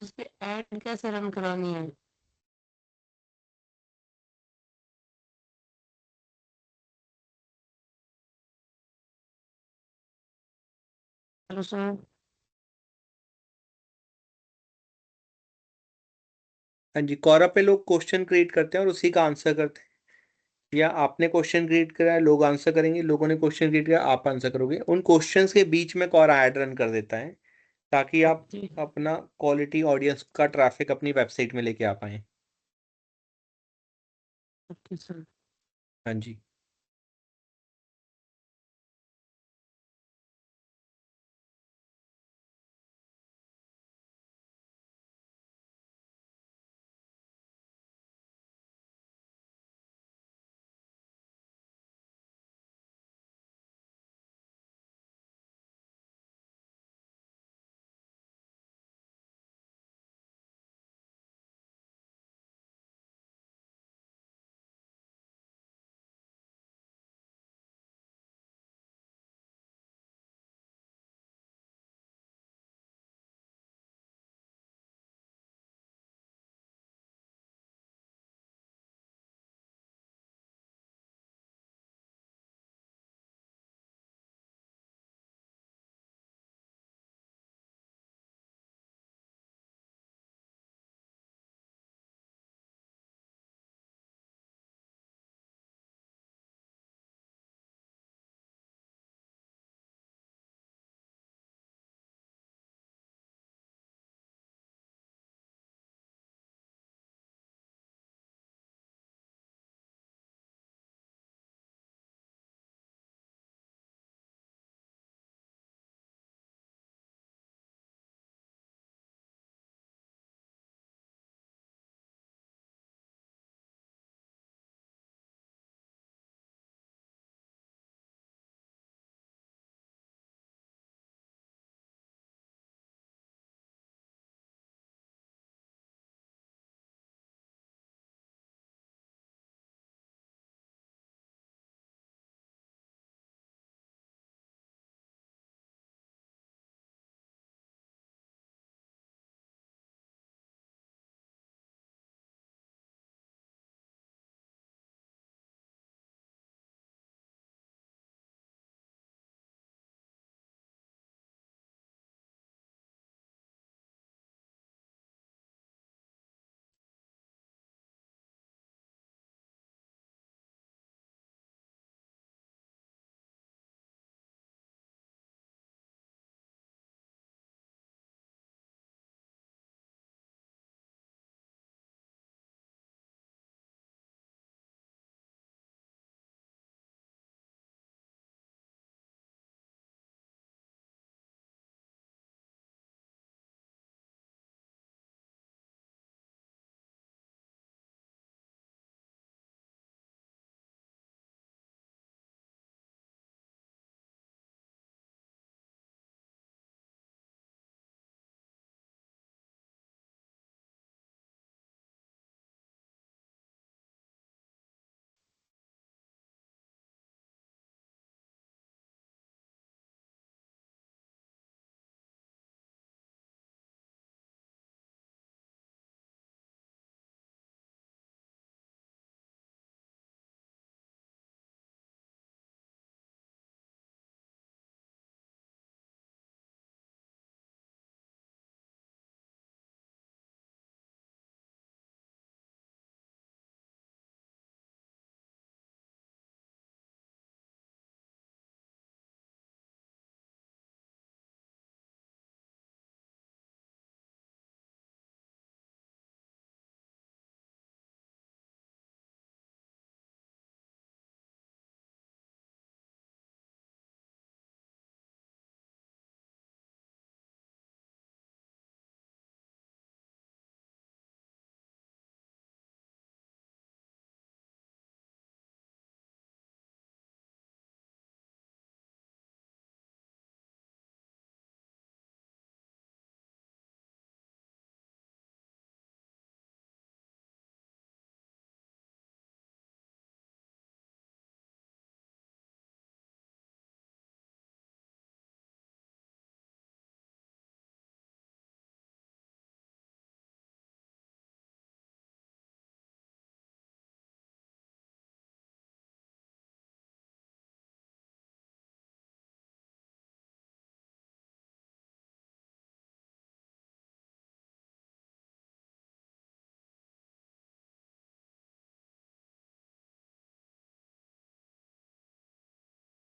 इस पे ऐड कैसे रन करानी है? Hello sir. हाँ जी, कौरा पे लोग क्वेश्चन क्रिएट करते हैं और उसी का आंसर करते हैं, या आपने क्वेश्चन क्रिएट करा है, लोग आंसर करेंगे, लोगों ने क्वेश्चन क्रिएट किया, आप आंसर करोगे। उन क्वेश्चंस के बीच में कौरा ऐड रन कर देता है ताकि आप जी अपना क्वालिटी ऑडियंस का ट्रैफिक अपनी वेबसाइट में लेके आ पाए। Okay sir. हाँ जी।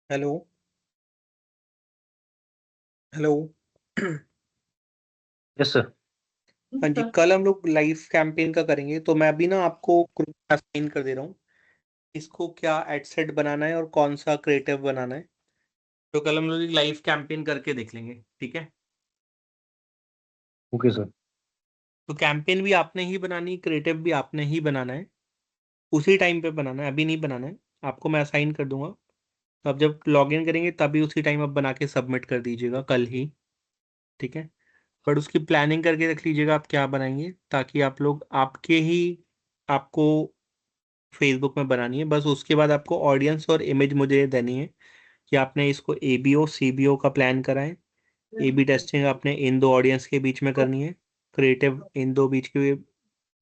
Hello hello yes sir. हाँ जी, कल हम लोग लाइव कैंपेन का करेंगे, तो मैं अभी ना आपको ग्रुप असाइन कर दे रहा हूँ इसको क्या एड सेट बनाना है और कौन सा क्रिएटिव बनाना है। तो कल हम लोग एक लाइव कैंपेन करके देख लेंगे, ठीक है। Okay sir. तो कैंपेन भी आपने ही बनानी, क्रिएटिव भी आपने ही बनाना है, उसी टाइम पे बनाना है, अभी नहीं बनाना है। आपको मैं असाइन कर दूंगा, तो आप जब लॉग इन करेंगे तभी उसी टाइम आप बना के सबमिट कर दीजिएगा कल ही, ठीक है। बट उसकी प्लानिंग करके रख लीजिएगा आप क्या बनाएंगे, ताकि आप लोग आपके ही आपको फेसबुक में बनानी है। बस उसके बाद आपको ऑडियंस और इमेज मुझे देनी है कि आपने इसको एबीओ सीबीओ का प्लान करा है। एबी टेस्टिंग आपने इन दो ऑडियंस के बीच में करनी है, क्रिएटिव इन दो बीच के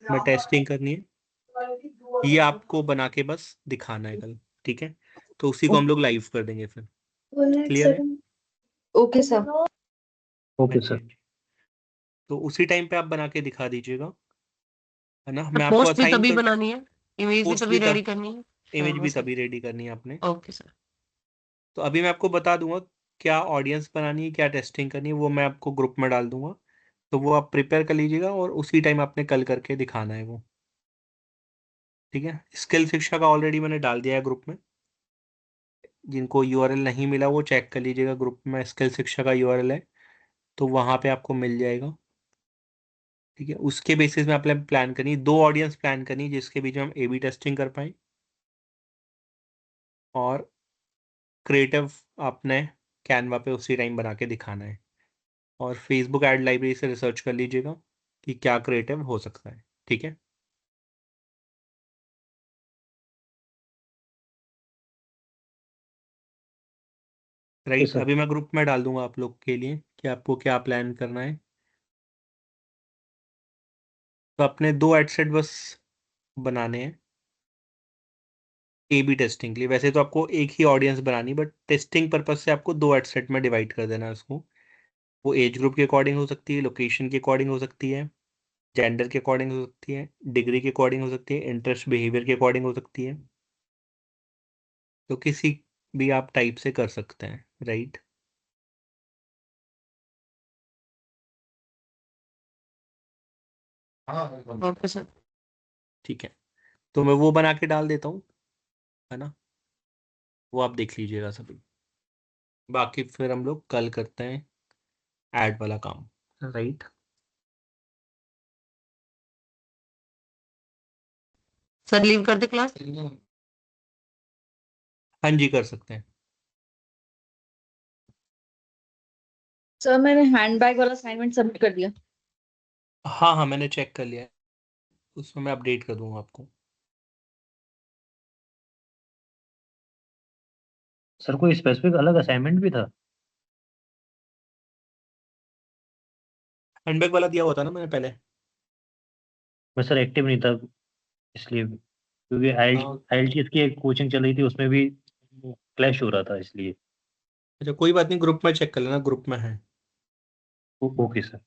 में टेस्टिंग करनी है। ये आपको बना के बस दिखाना है कल, ठीक है। तो उसी को हम लोग लाइव कर देंगे फिर। क्लियर है? Okay sir. Okay sir. तो उसी टाइम पे आप बना के दिखा दीजिएगा, है ना। मैं आपको पोस्ट भी असाइन तभी कर, बनानी है, इमेज भी पोस्ट तभी भी रेडी तब, करनी है। इमेज भी सर तभी रेडी करनी है आपने। Okay sir. तो अभी मैं आपको बता दूंगा क्या ऑडियंस बनानी है, क्या टेस्टिंग करनी है, वो मैं आपको ग्रुप में डाल दूंगा। तो वो आप प्रिपेयर कर लीजिएगा और उसी टाइम आपने कल करके दिखाना है वो, ठीक है। स्किल शिक्षा का ऑलरेडी मैंने डाल दिया है ग्रुप में, जिनको यूआरएल नहीं मिला वो चेक कर लीजिएगा, ग्रुप में स्किल शिक्षा का यूआरएल है, तो वहाँ पे आपको मिल जाएगा, ठीक है। उसके बेसिस में आपने प्लान करनी, दो ऑडियंस प्लान करनी जिसके बीच में हम ए बी टेस्टिंग कर पाए, और क्रिएटिव आपने कैनवा पे उसी टाइम बना के दिखाना है। और फेसबुक ऐड लाइब्रेरी से रिसर्च कर लीजिएगा कि क्या क्रिएटिव हो सकता है, ठीक है। Right, sir. अभी मैं ग्रुप में डाल दूंगा आप लोग के लिए कि आपको क्या प्लान करना है। तो अपने दो एडसेट बस बनाने हैं ए बी टेस्टिंग के लिए। वैसे तो आपको एक ही ऑडियंस बनानी, बट टेस्टिंग पर्पज से आपको दो एडसेट में डिवाइड कर देना है उसको। वो एज ग्रुप के अकॉर्डिंग हो सकती है, लोकेशन के अकॉर्डिंग हो सकती है, जेंडर के अकॉर्डिंग हो सकती है, डिग्री के अकॉर्डिंग हो सकती है, इंटरेस्ट बिहेवियर के अकॉर्डिंग हो सकती है। तो किसी भी आप टाइप से कर सकते हैं, राइट। Okay sir. ठीक है, तो मैं वो बना के डाल देता हूँ, है ना। वो आप देख लीजिएगा सभी, बाकी फिर हम लोग कल करते हैं ऐड वाला काम, राइट। सर लीव कर दे क्लास। हाँ जी, कर सकते हैं। सर मैंने हैंडबैग वाला असाइनमेंट सबमिट कर दिया। हाँ हाँ, मैंने चेक कर लिया है, उसमें मैं अपडेट कर दूंगा आपको। सर कोई स्पेसिफिक अलग असाइनमेंट भी था? हैंडबैग वाला दिया हुआ था ना मैंने पहले। मैं सर एक्टिव नहीं था इसलिए, क्योंकि आई हाँ, IELTS की एक कोचिंग चल रही थी, उसमें भी क्लैश हो रहा था इसलिए। अच्छा कोई बात नहीं, ग्रुप में चेक कर लेना, ग्रुप में है। Okay sir.